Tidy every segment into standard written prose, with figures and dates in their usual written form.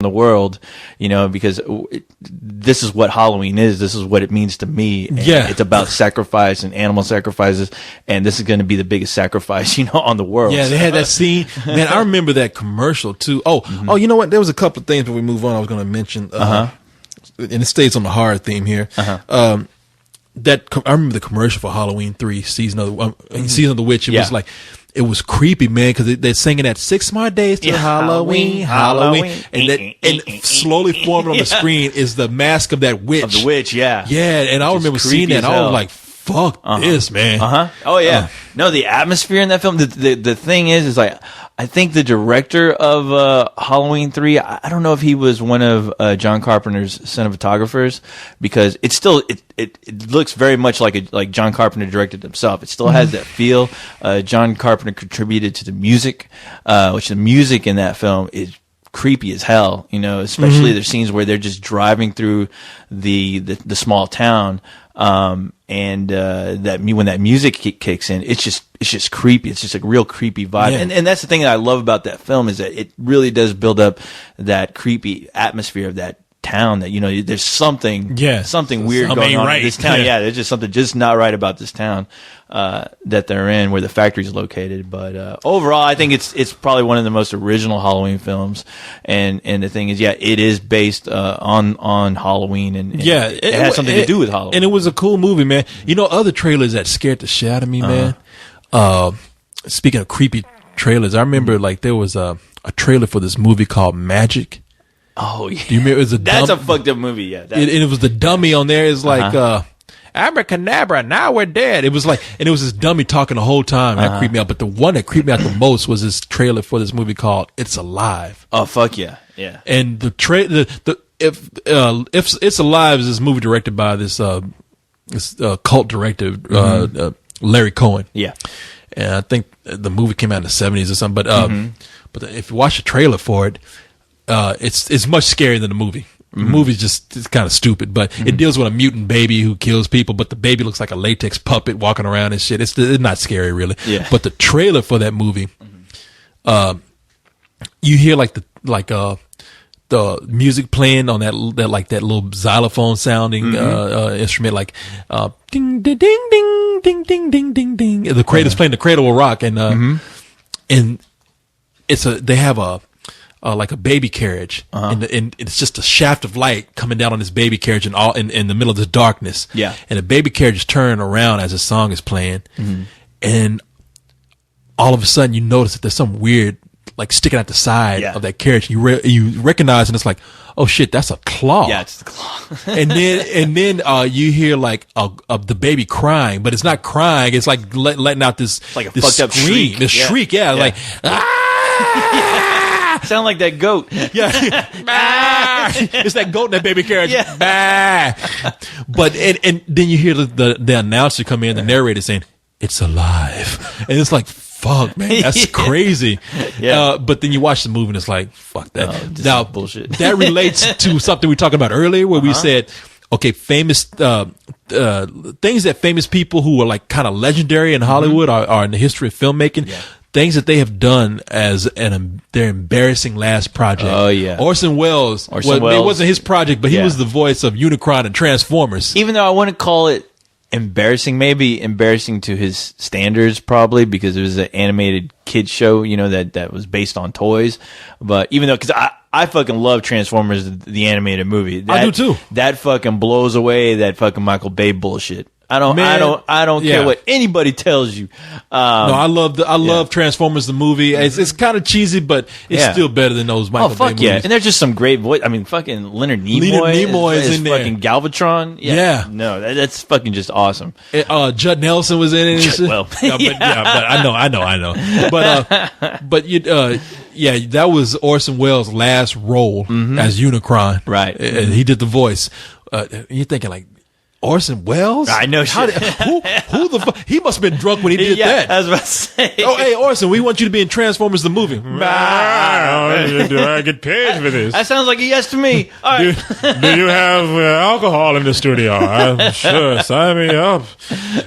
the world, because this is what Halloween is. This is what it means to me. And it's about sacrifice and animal sacrifices, and this is going to be the biggest sacrifice, on the world. Yeah, they had that scene. Man, I remember that commercial too. Oh, you know what? There was a couple of things before we move on I was going to mention. And it stays on the horror theme here. I remember the commercial for Halloween 3, Season of the Witch. It was like, it was creepy, man, because they're singing that 6 more days to Halloween, and slowly forming on the screen is the mask of that witch. Of the witch, yeah. Yeah, and I remember seeing that. I was like, fuck this, man. Oh, yeah. No, the atmosphere in that film, the thing is like, I think the director of Halloween 3, I don't know if he was one of John Carpenter's cinematographers, because it still it looks very much like John Carpenter directed himself. It still has that feel. John Carpenter contributed to the music, which the music in that film is creepy as hell, especially the scenes where they're just driving through the small town. And when that music kicks in, it's just creepy. It's just a real creepy vibe. Yeah. And that's the thing that I love about that film, is that it really does build up that creepy atmosphere of that town, that there's something weird going on in this town. Yeah, there's just something just not right about this town that they're in, where the factory's located. But overall, I think it's probably one of the most original Halloween films. And the thing is, it is based on Halloween, and it has something to do with Halloween. And it was a cool movie, man. Other trailers that scared the shit out of me, man. Speaking of creepy trailers, I remember there was a trailer for this movie called Magic. Oh, yeah. Do you remember? That's a fucked up movie, yeah. It was the dummy on there. It's like, abracadabra, now we're dead. It was like, and it was this dummy talking the whole time. That creeped me out. But the one that creeped me out the most was this trailer for this movie called It's Alive. Oh, fuck yeah. Yeah. And the if It's Alive is this movie directed by this cult director, Larry Cohen. Yeah. And I think the movie came out in the 70s or something. But if you watch the trailer for it, it's much scarier than the movie. The movie's it's kind of stupid, but it deals with a mutant baby who kills people, but the baby looks like a latex puppet walking around and shit. It's not scary, really. Yeah. But the trailer for that movie, you hear the music playing on that little xylophone sounding instrument, like ding ding ding ding ding ding ding ding ding. The cradle's playing, the Cradle Will Rock, and they have like a baby carriage, and it's just a shaft of light coming down on this baby carriage, and all in the middle of this darkness. Yeah, and the baby carriage is turning around as the song is playing, and all of a sudden you notice that there's some weird sticking out the side of that carriage. You recognize, and it's like, oh shit, that's a claw. Yeah, it's the claw. and then you hear the baby crying, but it's not crying. It's like letting out this fucked up scream, this shriek. Yeah, like sound like that goat. Yeah. It's that goat in that baby carriage. Yeah. But and then you hear the announcer come in, the narrator saying, "It's alive," and it's like, fuck, man, that's crazy. Yeah. But then you watch the movie and it's like, fuck that. Now bullshit. That relates to something we were talking about earlier, where we said, okay, famous things that famous people who are kind of legendary in Hollywood are in the history of filmmaking. Yeah. Things that they have done as their embarrassing last project. Oh, yeah. Orson Welles. It wasn't his project, but he was the voice of Unicron and Transformers. Even though I wouldn't call it embarrassing, maybe embarrassing to his standards, probably, because it was an animated kids show, that was based on toys. But even though, because I fucking love Transformers, the animated movie. I do too. That fucking blows away that fucking Michael Bay bullshit. I don't care what anybody tells you. No, I love Transformers the movie. It's kind of cheesy, but it's still better than those Michael Bay movies. And there's just some great voice. I mean, fucking Leonard Nimoy is in there. Fucking Galvatron. Yeah. No, that's fucking just awesome. Judd Nelson was in it. But I know. But that was Orson Welles' last role as Unicron. Right. And he did the voice. You're thinking Orson Welles? I know. Who the fuck? He must have been drunk when he did Yeah, that. I was about to say. Oh, hey, Orson, we want you to be in Transformers the movie. Do I get paid for this? That sounds like a yes to me. All right. Do you have alcohol in the studio? I'm sure. Sign me up.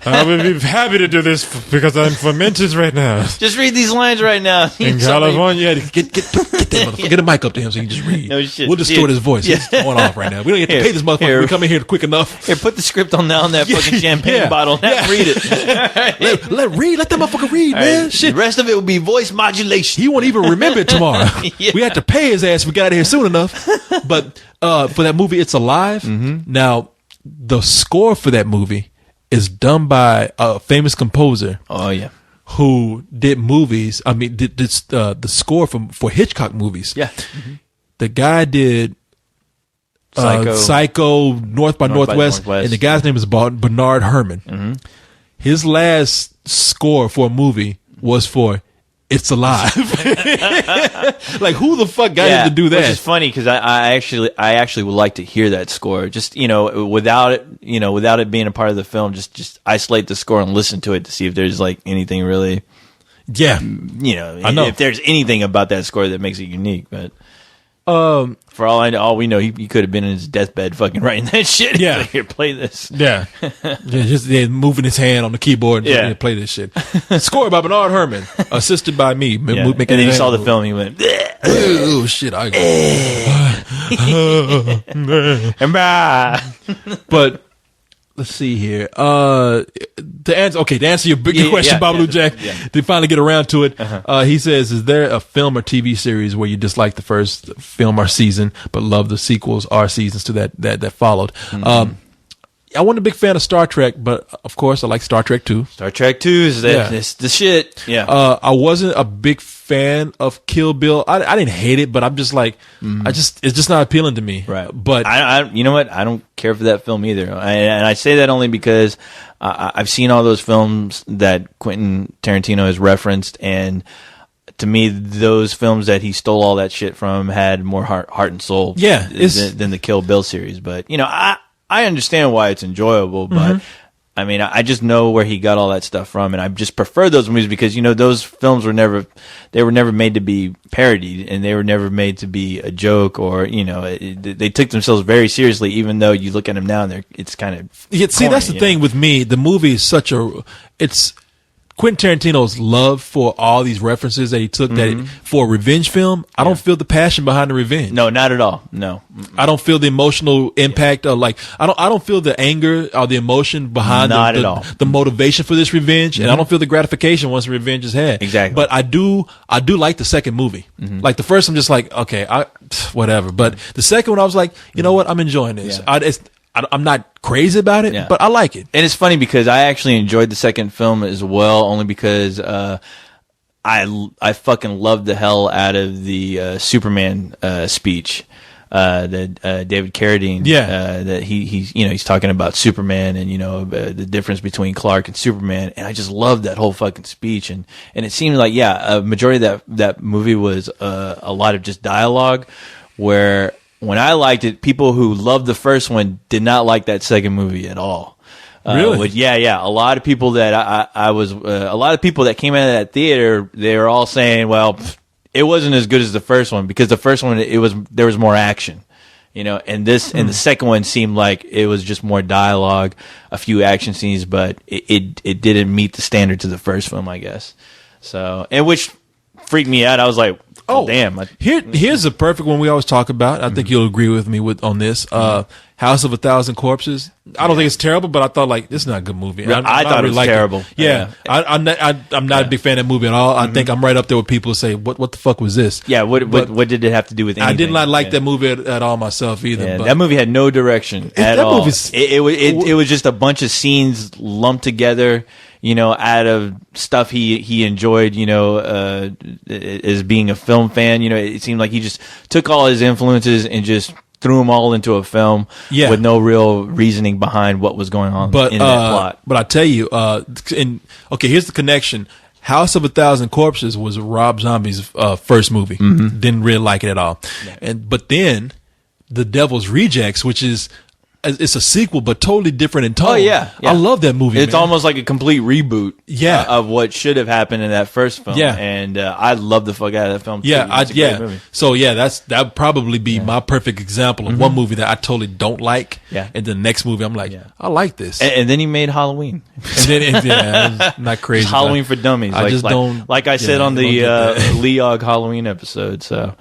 I would be happy to do this because I'm fermented right now. Just read these lines right now. In California, Get that motherfucker. Get a mic up to him so he can just read. No shit. We'll distort his voice. Yeah. He's going off right now. We don't have to Here, pay this motherfucker. here. We come in here quick enough. Here, put the script on that fucking champagne Yeah. bottle and have him read it. Let that motherfucker read, All man. right. Shit. The rest of it will be voice modulation. He won't even remember it tomorrow. Yeah. We had to pay his ass if we got out of here soon enough. But for that movie, It's Alive, now the score for that movie is done by a famous composer Oh yeah. who did movies. I mean, did the score for Hitchcock movies. Yeah. The guy did Psycho, North by Northwest, and the guy's name is Bernard Herrmann. His last score for a movie was for It's Alive. Like, who the fuck got him to do that? Which is funny because I actually would like to hear that score. Just without it being a part of the film, just isolate the score and listen to it to see if there's like anything really, Yeah. I know. if there's anything about that score that makes it unique. But for all we know, he could have been in his deathbed fucking writing that shit. Yeah. Like, here, play this. Yeah. Just moving his hand on the keyboard and Yeah. play this shit. Score by Bernard Herrmann, assisted by me. Yeah. And then he saw the film, he went, Oh, shit. But let's see here. To answer your bigger question, Babalu Jack, to finally get around to it, he says, is there a film or TV series where you dislike the first film or season, but love the sequels or seasons to that followed? I wasn't a big fan of Star Trek, but of course I like Star Trek 2. Star Trek 2 is the shit. Yeah. I wasn't a big fan of Kill Bill. I didn't hate it, but I'm just like, it's just not appealing to me. Right. But I you know what? I don't care for that film either. And I say that only because I've seen all those films that Quentin Tarantino has referenced, and to me, those films that he stole all that shit from had more heart and soul. Yeah, than the Kill Bill series. But I understand why it's enjoyable, but I mean, I just know where he got all that stuff from, and I just prefer those movies because those films were never made to be parodied, and they were never made to be a joke, or they took themselves very seriously. Even though you look at them now, and it's kind of see, that's the thing with me. The movie is it's Quentin Tarantino's love for all these references that he took for a revenge film. I don't feel the passion behind the revenge. No, not at all. No, I don't feel the emotional impact of I don't feel the anger or the emotion behind Not at all. the motivation for this revenge, and I don't feel the gratification once the revenge is had. Exactly. But I do like the second movie. Like the first, I'm just like, okay, whatever. But the second one, I was like, you know what, I'm enjoying this. Yeah. I'm not crazy about it, but I like it. And it's funny because I actually enjoyed the second film as well, only because I fucking loved the hell out of the Superman speech that David Carradine. That he's talking about Superman and the difference between Clark and Superman, and I just loved that whole fucking speech. And it seemed like a majority of that movie was a lot of just dialogue, where when I liked it, people who loved the first one did not like that second movie at all. Really? A lot of people that a lot of people that came out of that theater, they were all saying, well, it wasn't as good as the first one, because the first one, there was more action, and the second one seemed like it was just more dialogue, a few action scenes, but it didn't meet the standards of the first film, I guess. So, and which freaked me out. I was like, oh damn. Here's a perfect one we always talk about. I think you'll agree with me on this. House of a Thousand Corpses. I don't think it's terrible, but I thought this is not a good movie. I thought it was terrible. Yeah. I'm not a big fan of that movie at all. I think I'm right up there with people who say, what the fuck was this? Yeah, what did it have to do with anything? I did not like that movie at all myself either. Yeah, but that movie had no direction at all. It was just a bunch of scenes lumped together, out of stuff he enjoyed, as being a film fan. It seemed like he just took all his influences and just threw them all into a film with no real reasoning behind what was going on in that plot. But I tell you, here's the connection. House of a Thousand Corpses was Rob Zombie's first movie. Didn't really like it at all. But then The Devil's Rejects, which is it's a sequel, but totally different in tone. Oh, yeah. I love that movie. It's man. almost like a complete reboot. Yeah. Of what should have happened in that first film. Yeah. And I love the fuck out of that film. Yeah, too. It's a great movie. So that would probably be my perfect example of one movie that I totally don't like. Yeah. And the next movie, I'm like, I like this. And then he made Halloween. I'm not crazy. It's Halloween for dummies. I just don't. Like I said on the Leog Halloween episode. So,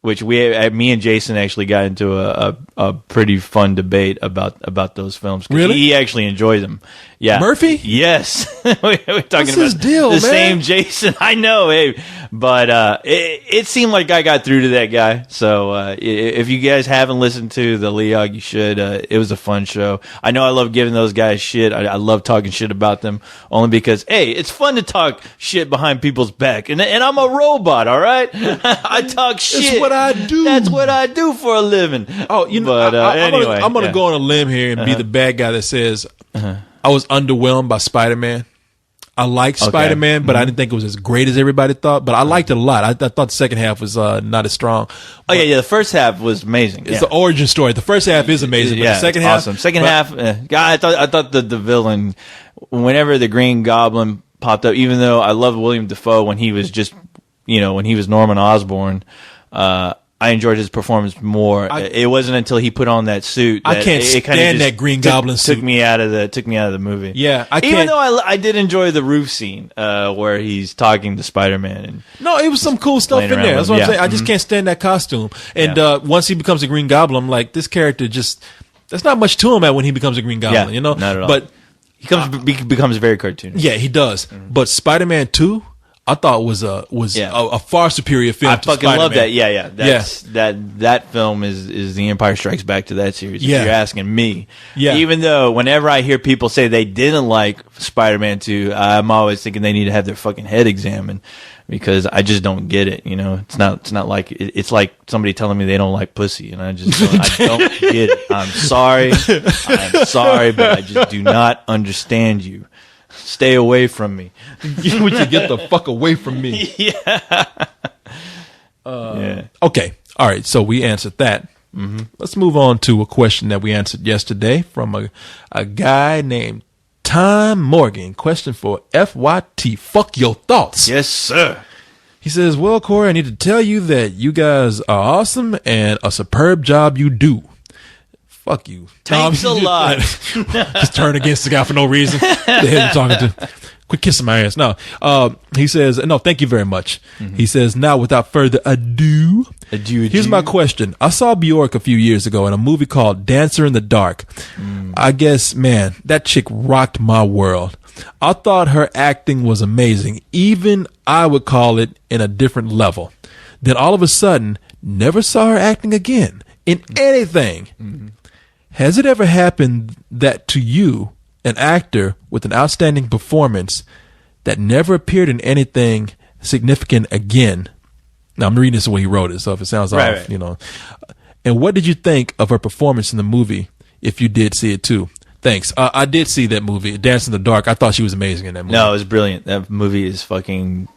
which me and Jason actually got into a pretty fun debate about those films. Really? He actually enjoys them. Yeah. Murphy? Yes. We're talking What's about his deal, the man? same Jason. I know, hey. But it seemed like I got through to that guy. So if you guys haven't listened to the Leog, you should. It was a fun show. I know I love giving those guys shit. I love talking shit about them only because, hey, it's fun to talk shit behind people's back. And I'm a robot, all right? I talk shit. That's what I do. That's what I do for a living. Oh, but anyway. I'm gonna go on a limb here and be the bad guy that says I was underwhelmed by Spider-Man. I liked Spider-Man, but I didn't think it was as great as everybody thought. But I liked it a lot. I thought the second half was not as strong. Oh yeah, the first half was amazing. It's the origin story. The first half is amazing, but the second half, awesome. Second half, I thought the villain, whenever the Green Goblin popped up, even though I loved William Dafoe when he was just, when he was Norman Osborn. I enjoyed his performance more. It wasn't until he put on that suit that I can't stand that Green Goblin suit. Took me out of the movie. Yeah, even though I did enjoy the roof scene where he's talking to Spider-Man. No, it was some cool stuff in there. That's what I'm saying. I just can't stand that costume. And once he becomes a Green Goblin, I'm like, this character there's not much to him when he becomes a Green Goblin. Not at all. But he becomes very cartoonish. Yeah, he does. But Spider-Man 2. I thought was a far superior film. I fucking love that. Yeah. That film is The Empire Strikes Back to that series. If you're asking me. Yeah. Even though whenever I hear people say they didn't like Spider-Man 2, I'm always thinking they need to have their fucking head examined because I just don't get it. It's not like it's like somebody telling me they don't like pussy, and I don't get it. I'm sorry, but I just do not understand you. Stay away from me. Would you get the fuck away from me? Yeah. Okay. All right. So we answered that. Mm-hmm. Let's move on to a question that we answered yesterday from a guy named Tom Morgan. Question for FYT. Fuck your thoughts. Yes, sir. He says, well, Corey, I need to tell you that you guys are awesome and a superb job you do. Fuck you. Thanks a lot. Just turn against the guy for no reason. The hell you talking to? Quit kissing my ass. No. He says, no, thank you very much. Mm-hmm. He says, now without further ado, here's my question. I saw Bjork a few years ago in a movie called Dancer in the Dark. I guess, man, that chick rocked my world. I thought her acting was amazing. Even I would call it in a different level. Then all of a sudden, never saw her acting again in anything. Mm-hmm. Has it ever happened that to you, an actor with an outstanding performance that never appeared in anything significant again? Now, I'm reading this the way he wrote it, so if it sounds off, And what did you think of her performance in the movie, if you did see it too? Thanks. I did see that movie, Dance in the Dark. I thought she was amazing in that movie. No, it was brilliant. That movie is fucking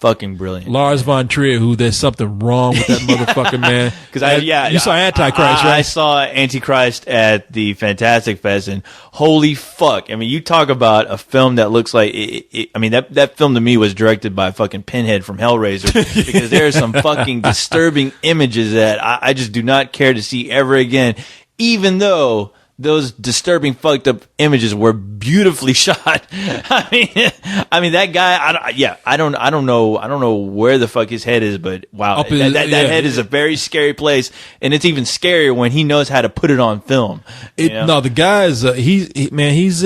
brilliant. Lars von Trier, who there's something wrong with that motherfucker, man. Because you saw Antichrist, right? I saw Antichrist at the Fantastic Fest, and holy fuck! I mean, you talk about a film that looks like that film to me was directed by fucking Pinhead from Hellraiser, because there are some fucking disturbing images that I just do not care to see ever again, even though those disturbing, fucked up images were beautifully shot. I mean, that guy. I don't know where the fuck his head is, but wow, that head is a very scary place, and it's even scarier when he knows how to put it on film. No, the guy is he's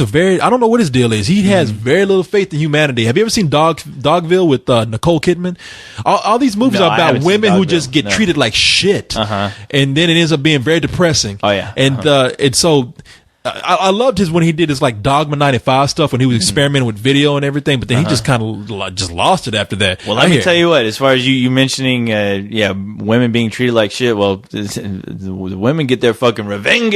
a very, I don't know what his deal is. He has very little faith in humanity. Have you ever seen Dogville with Nicole Kidman? All these movies are about women who just get treated like shit, and then it ends up being very depressing. Oh yeah, and so I loved his when he did his like Dogma 95 stuff when he was experimenting with video and everything, but then he just kind of just lost it after that. Well, let me tell you what. As far as you mentioning, women being treated like shit. Well, the women get their fucking revenge,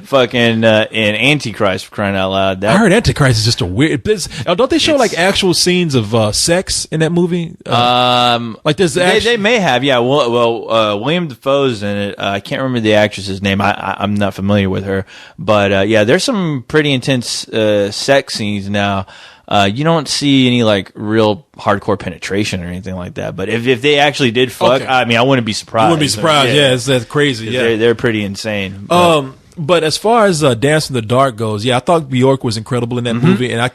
fucking in Antichrist, for crying out loud. I heard Antichrist is just a weird. Don't they show like actual scenes of sex in that movie? Like there's they may have, yeah. Well, William Dafoe's in it. I can't remember the actress's name. I'm not familiar with her, but yeah, there's some pretty intense sex scenes now. You don't see any like real hardcore penetration or anything like that. But if they actually did fuck, I mean, I wouldn't be surprised. I wouldn't be surprised. Yeah, that's crazy. Yeah, they're pretty insane. But as far as Dance in the Dark goes, yeah, I thought Bjork was incredible in that movie, and